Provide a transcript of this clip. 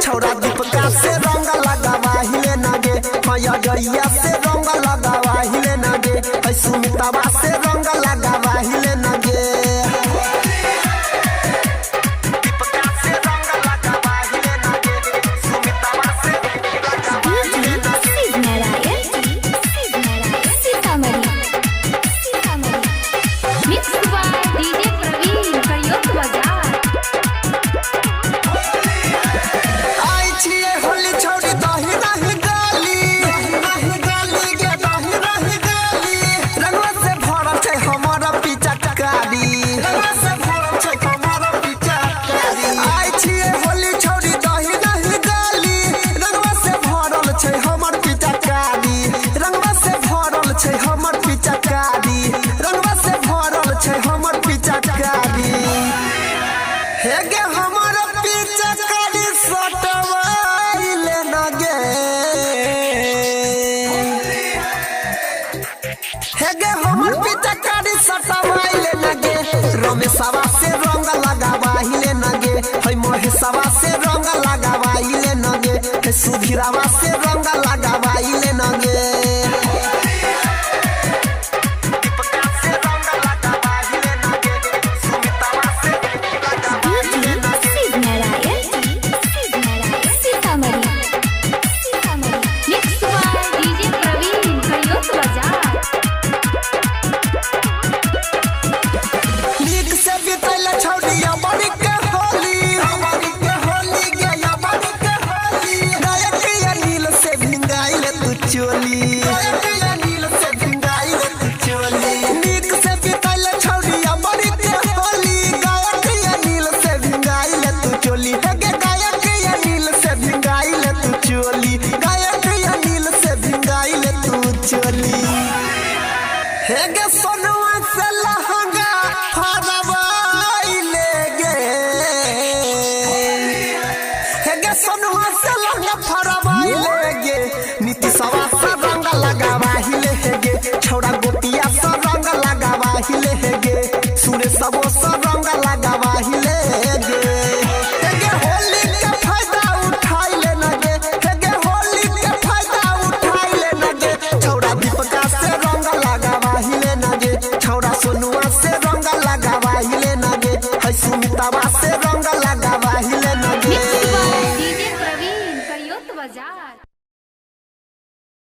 छौरा दीपका से रंग लगावा हिले नगे मैया गैया से रंग लगावा हिले नगे सुमितावा से रंग लगावा हिले नगे हेगे हमर पीछे करी सटवाइले नगे हेगे हमर पीछे करी सटवाइले नगे रमेशवा से रंग लगावाइले नगे है महेशवा से रंग लगावाइले नगे है सुधीरवा से रंग लगावाइले नगे हेगे सोनुआ से लहंगा फरवाइले गे हेगे सोनुआ से लहंगा फरवाइले गे नीतीशवा